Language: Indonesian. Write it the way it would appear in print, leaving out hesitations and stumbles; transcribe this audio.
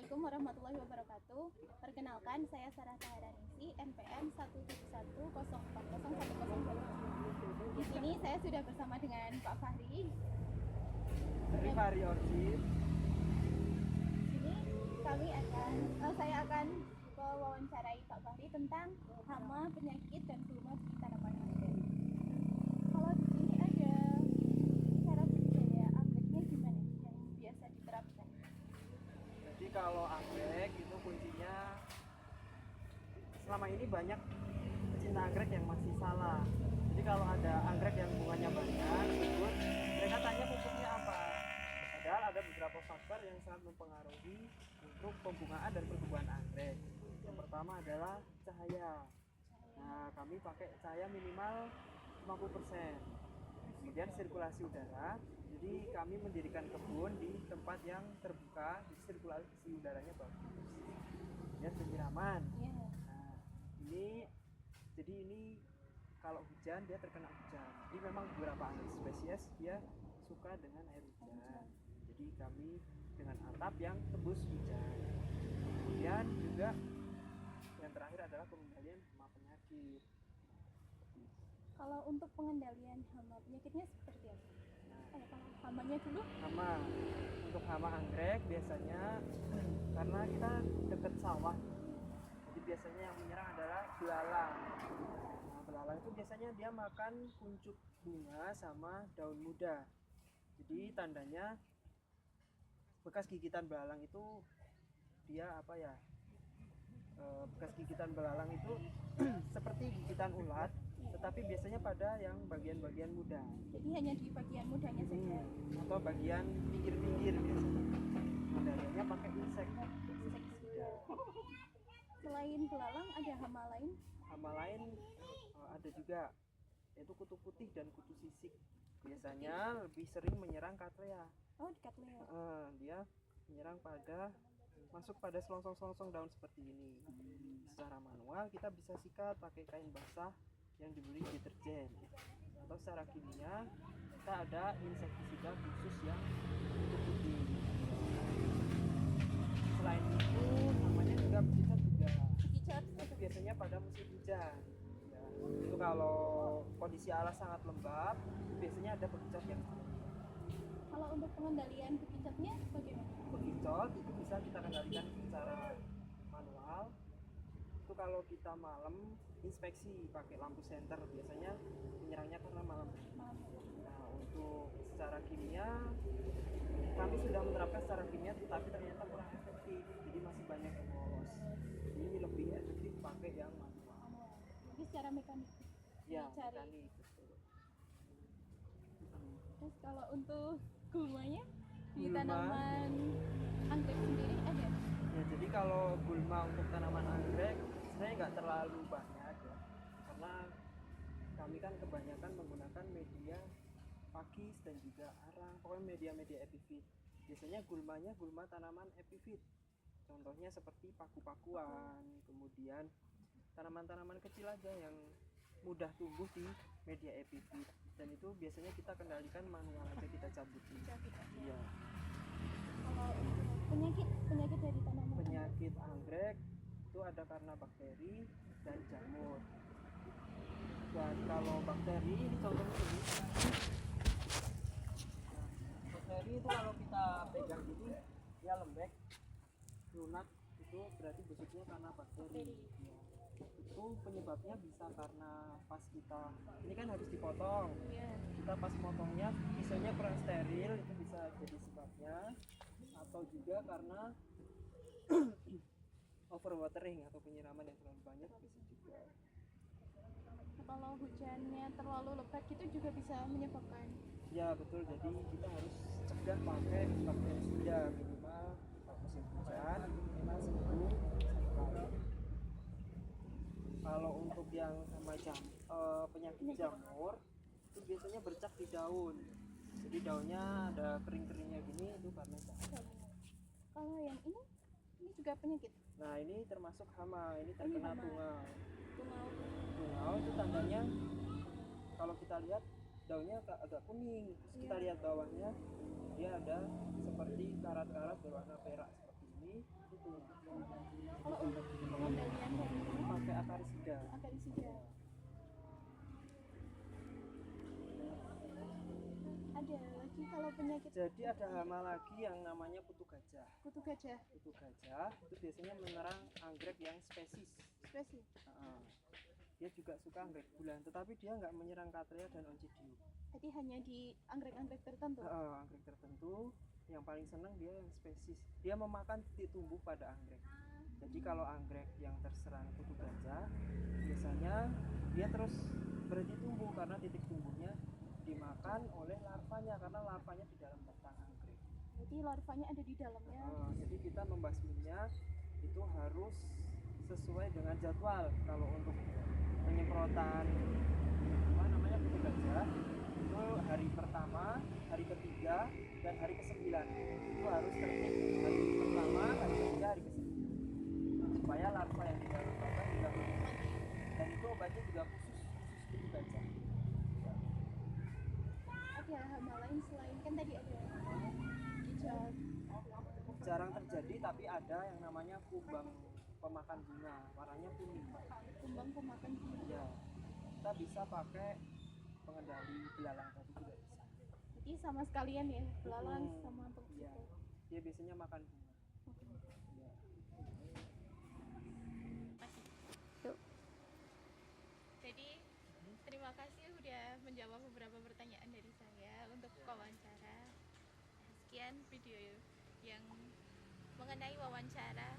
Assalamualaikum warahmatullahi wabarakatuh. Perkenalkan, saya Sarah Taharanisi, NPM 171040107. Di sini saya sudah bersama dengan Pak Fahri. Dari Fahri Orjin. Di sini saya akan mewawancarai Pak Fahri tentang hama, penyakit, dan gulma di tanaman anggrek. Kalau di sini ada cara budidaya anggreknya gimana yang biasa diterapkan? Jadi kalau anggrek itu kuncinya, selama ini banyak pecinta anggrek yang masih salah. Jadi kalau ada anggrek yang bunganya banyak, subur, mereka tanya pupuknya apa. Padahal ada beberapa faktor yang sangat mempengaruhi untuk pembungaan dan pertumbuhan anggrek. Yang pertama adalah cahaya. Nah, kami pakai cahaya minimal 50%. Kemudian sirkulasi udara. Jadi kami mendirikan kebun di tempat yang terbuka, di sirkulasi udaranya bagus. Kemudian penyiraman. Nah, ini kalau hujan dia terkena hujan. Jadi memang beberapa spesies dia suka dengan air hujan. Jadi kami dengan atap yang tembus hujan. Kemudian juga yang terakhir adalah pengendalian hama penyakit. Kalau untuk pengendalian hama penyakitnya seperti apa? Kalau hamanya dulu? Hama, untuk hama anggrek biasanya karena kita dekat sawah, jadi biasanya yang menyerang adalah belalang. Nah, belalang itu biasanya dia makan kuncup bunga sama daun muda. Jadi tandanya bekas gigitan belalang itu dia apa ya? Bekas gigitan belalang itu seperti gigitan ulat, tetapi biasanya pada yang bagian-bagian muda. Jadi hanya di bagian mudanya saja. Atau bagian pinggir-pinggir biasanya. Kendalinya pakai insektisida. Selain belalang ada hama lain? Hama lain ada juga, yaitu kutu putih dan kutu sisik. Biasanya lebih sering menyerang Cattleya. Oh, di Cattleya. Dia menyerang masuk pada selongsong-selongsong daun seperti ini. Secara manual kita bisa sikat pakai kain basah yang diberi deterjen, atau secara kimia kita ada insektisida khusus yang kutu putih. Selain itu namanya juga bekicot juga. Tapi biasanya pada musim hujan. Ya, itu kalau kondisi alas sangat lembab, biasanya ada bekicot yang. Kalau untuk pengendalian bekicotnya bagaimana? Bekicot itu bisa kita kendalikan secara manual. Itu kalau kita malam inspeksi pakai lampu senter, biasanya menyerangnya karena malam. Nah, untuk secara kimia kami sudah menerapkan secara kimia, tetapi ternyata kurang efektif, jadi masih banyak yang lolos. Ini lebih efektif pakai yang manual. Jadi secara mekanik. Ya, mekanik. Betul. Terus kalau untuk gulmanya di tanaman anggrek sendiri ada? Ya, jadi kalau gulma untuk tanaman anggrek sebenarnya nggak terlalu banyak ya, karena kami kan kebanyakan menggunakan media pakis dan juga arang, pokoknya media-media epifit. Biasanya gulmanya gulma tanaman epifit, contohnya seperti paku-pakuan, kemudian tanaman-tanaman kecil aja yang mudah tumbuh di media epifit, dan itu biasanya kita kendalikan manual aja, kita cabut. Iya. Kalau penyakit dari tanaman, penyakit anggrek itu ada karena bakteri dan jamur. Dan kalau bakteri ini contohnya ini. Bakteri itu kalau kita pegang gini dia lembek, lunak, itu berarti busuknya karena bakteri. Ya. Itu penyebabnya bisa karena pas kita ini kan harus dipotong. Kita pas potongnya pisaunya kurang steril, itu bisa jadi sebabnya. Atau juga karena overwatering atau penyiraman yang terlalu banyak bisa juga. Kalau hujannya terlalu lebat gitu juga bisa menyebabkan. Ya betul, jadi kita harus cegah pakai bakterisida minimal musim hujan, minimal seminggu satu kali. Kalau untuk yang macam penyakit jamur itu biasanya bercak di daun, jadi daunnya ada kering-keringnya gini, itu karena jamur. Kalau yang ini juga penyakit. Nah, ini termasuk hama, ini terkena tungau. Tungau itu tandanya kalau kita lihat daunnya agak kuning, terus kita lihat bawahnya dia ada seperti karat-karat berwarna perak seperti ini, itu tertentu. Kalau untuk pengendalian Pakai akarisida. akarisida. Ada lagi kalau penyakit Jadi ada hama lagi yang namanya kutu gajah. kutu gajah Kutu gajah itu biasanya menyerang anggrek yang spesies. spesies. Heeh. Dia juga suka anggrek bulan, tetapi dia nggak menyerang Cattleya dan Oncidium. Jadi hanya di anggrek-anggrek tertentu. Anggrek tertentu yang paling senang dia yang spesies. Dia memakan titik tumbuh pada anggrek. Jadi kalau anggrek yang terserang kutu gajah, biasanya dia terus berhenti tumbuh karena titik tumbuhnya dimakan oleh larvanya, karena larvanya di dalam batang anggrek. Jadi larvanya ada di dalamnya. Jadi kita membasminya itu harus sesuai dengan jadwal. Kalau untuk penyemprotan kutu gajah itu hari pertama, hari ketiga, dan hari ke-9 itu harus tertib. Hari pertama, hari ketiga, hari ke-9 supaya larva yang di dalam batang tidak mati. Dan itu obatnya juga khusus kutu gajah. Ada hama lain selain kan tadi ada cicak. Jarang terjadi, tapi ada yang namanya kumbang pemakan bunga, warnanya kuning. Kumbang pemakan bunga. Ya, kita bisa pakai pengendali belalang tadi juga bisa. Jadi sama sekalian ya, belalang sama Iya, pengepul. dia biasanya makan bunga. Ya. Tuh. Jadi terima kasih udah menjawab beberapa pertanyaan dari saya untuk wawancara. Sekian video yang mengenai wawancara